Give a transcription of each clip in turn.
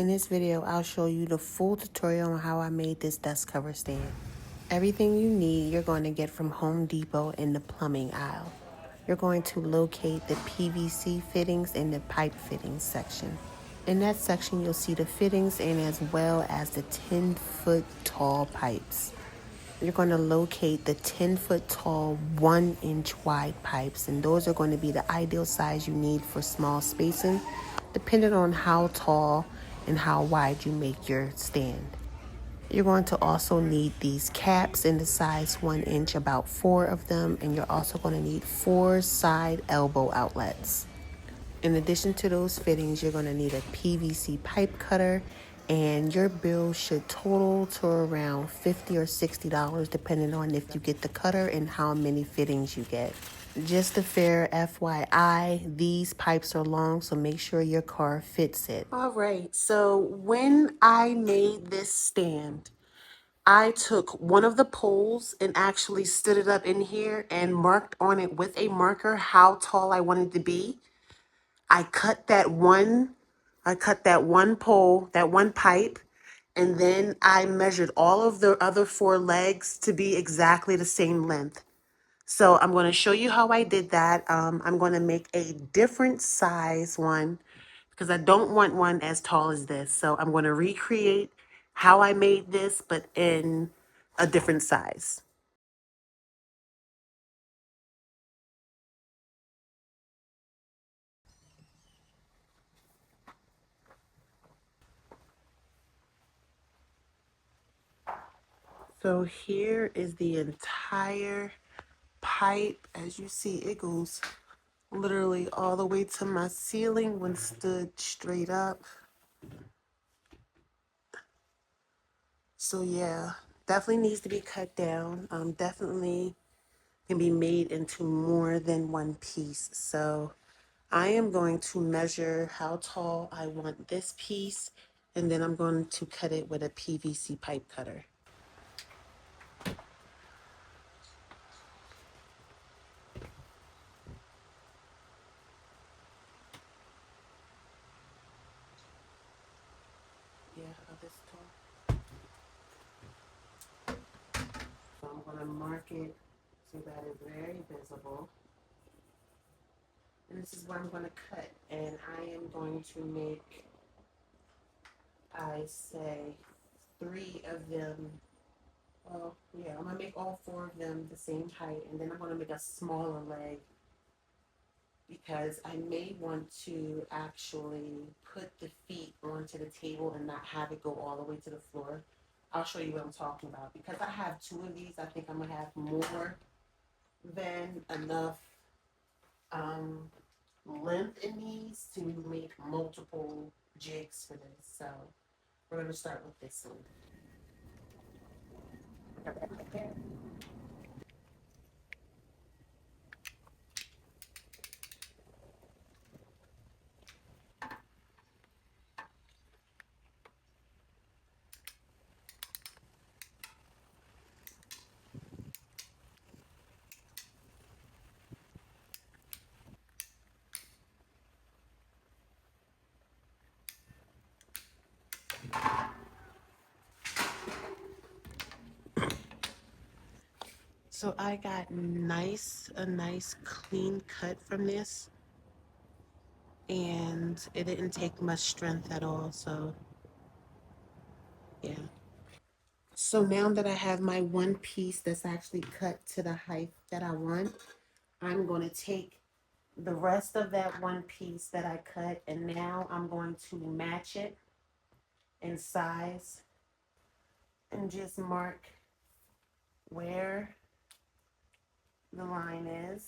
In this video, I'll show you the full tutorial on how I made this dust cover stand. Everything you need, you're going to get from Home Depot in the plumbing aisle. You're going to locate the PVC fittings in the pipe fittings section. In that section, you'll see the fittings and as well as the 10-foot tall pipes. You're going to locate the 10-foot tall, 1-inch wide pipes, and those are going to be the ideal size you need for small spacing, depending on how tall and how wide you make your stand. You're going to also need these caps in the size 1 inch, about 4 of them, and you're also going to need 4 side elbow outlets. In addition to those fittings, you're going to need a PVC pipe cutter, and your bill should total to around $50 or $60 depending on if you get the cutter and how many fittings you get. Just a fair FYI, these pipes are long, so make sure your car fits it. All right, so when I made this stand, I took one of the poles and actually stood it up in here and marked on it with a marker how tall I wanted it to be. I cut that one pole, that one pipe, and then I measured all of the other 4 legs to be exactly the same length. So I'm going to show you how I did that. I'm going to make a different size one because I don't want one as tall as this. So I'm going to recreate how I made this, but in a different size. So here is the entire pipe. As you see, it goes literally all the way to my ceiling when stood straight up. So yeah, definitely needs to be cut down. Definitely can be made into more than one piece. So I am going to measure how tall I want this piece, and then I'm going to cut it with a PVC pipe cutter. Yeah, about this tall. So I'm going to mark it so that it's very visible. And this is where I'm going to cut. And I am going to make, I say, 3 of them. Well, yeah, I'm going to make all 4 of them the same height. And then I'm going to make a smaller leg, because I may want to actually put the feet onto the table and not have it go all the way to the floor. I'll show you what I'm talking about. Because I have 2 of these, I think I'm going to have more than enough length in these to make multiple jigs for this. So we're going to start with this one. So I got a nice clean cut from this, and it didn't take much strength at all. So yeah. So now that I have my one piece that's actually cut to the height that I want, I'm going to take the rest of that one piece that I cut, and now I'm going to match it in size and just mark where the line is.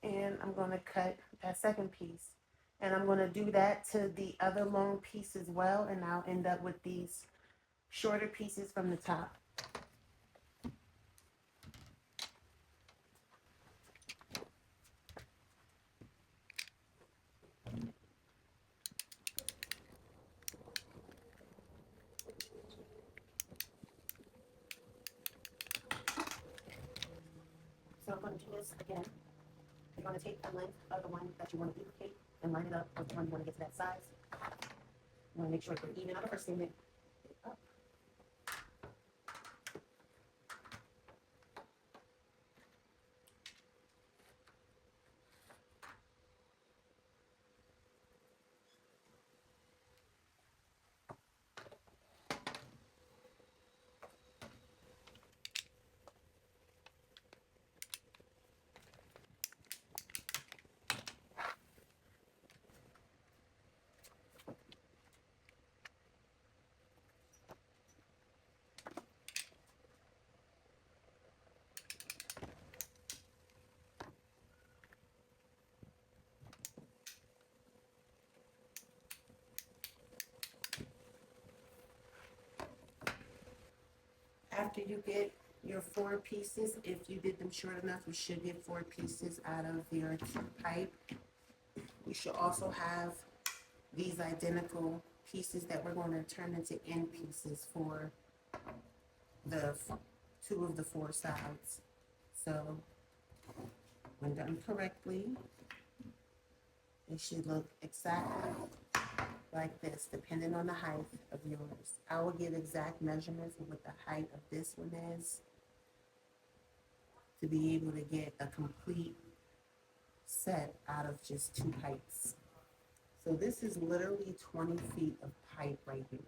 And I'm going to cut that second piece. And I'm going to do that to the other long piece as well, and I'll end up with these shorter pieces from the top. So I'm going to do is, again, you're going to take the length of the one that you want to duplicate and line it up with the one you want to get to that size. You want to make sure they're even on the first statement. Up. After you get your 4 pieces, if you did them short enough, you should get 4 pieces out of your 2 pipe. You should also have these identical pieces that we're going to turn into end pieces for the 2 of the 4 sides. So when done correctly, it should look exactly like this, depending on the height of yours. I will give exact measurements of what the height of this one is to be able to get a complete set out of just 2 pipes. So this is literally 20 feet of pipe right here.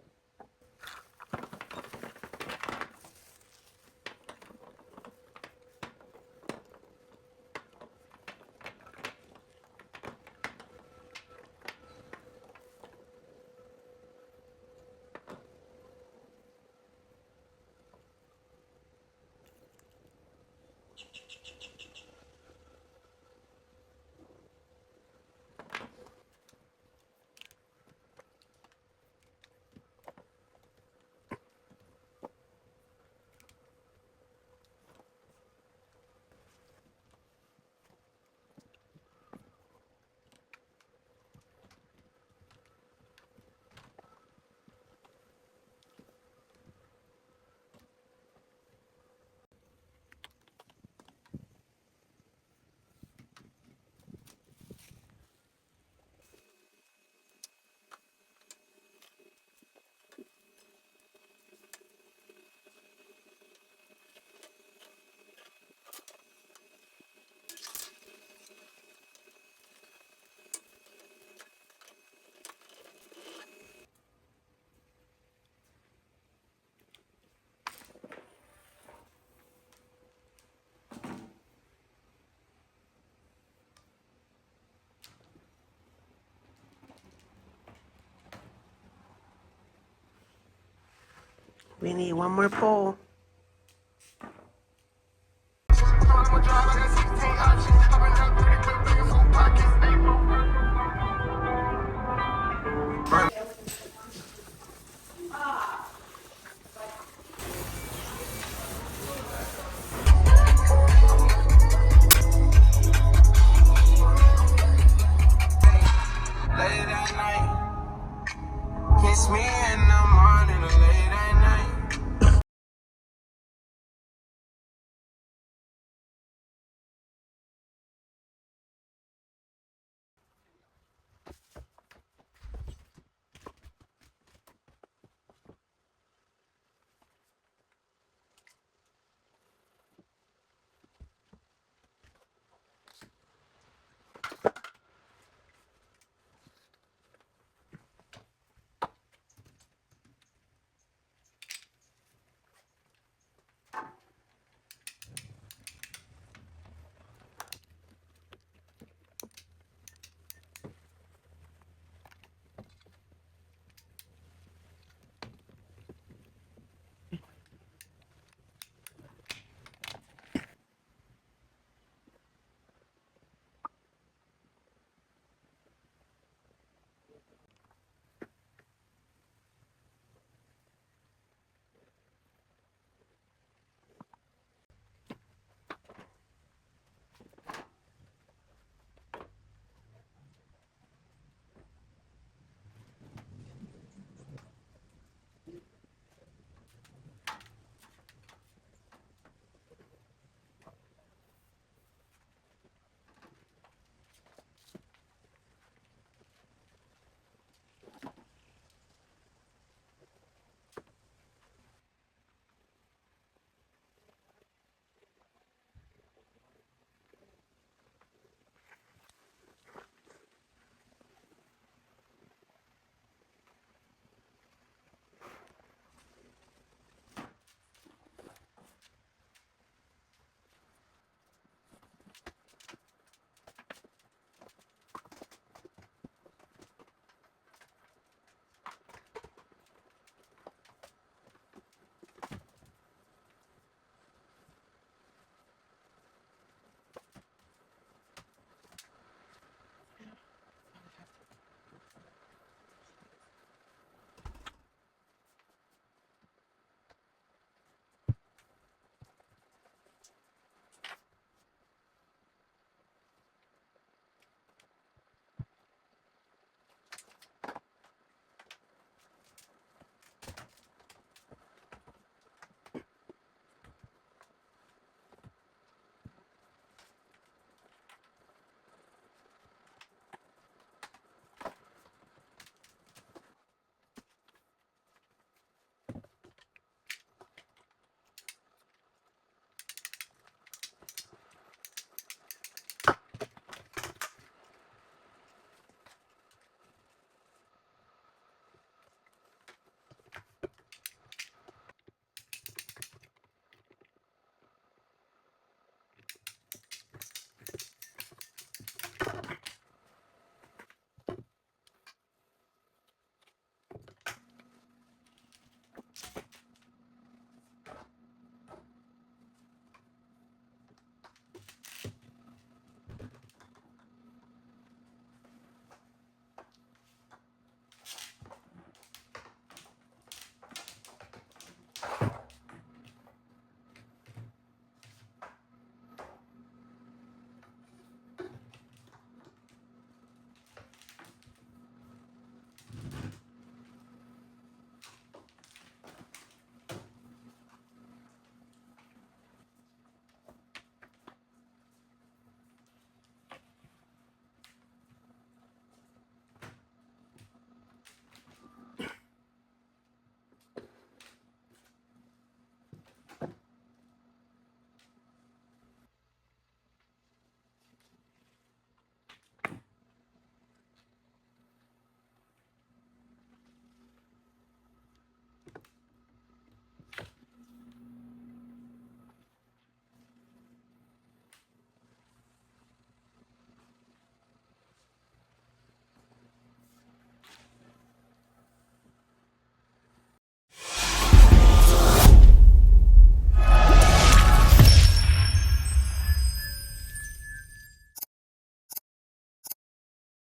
We need one more pole.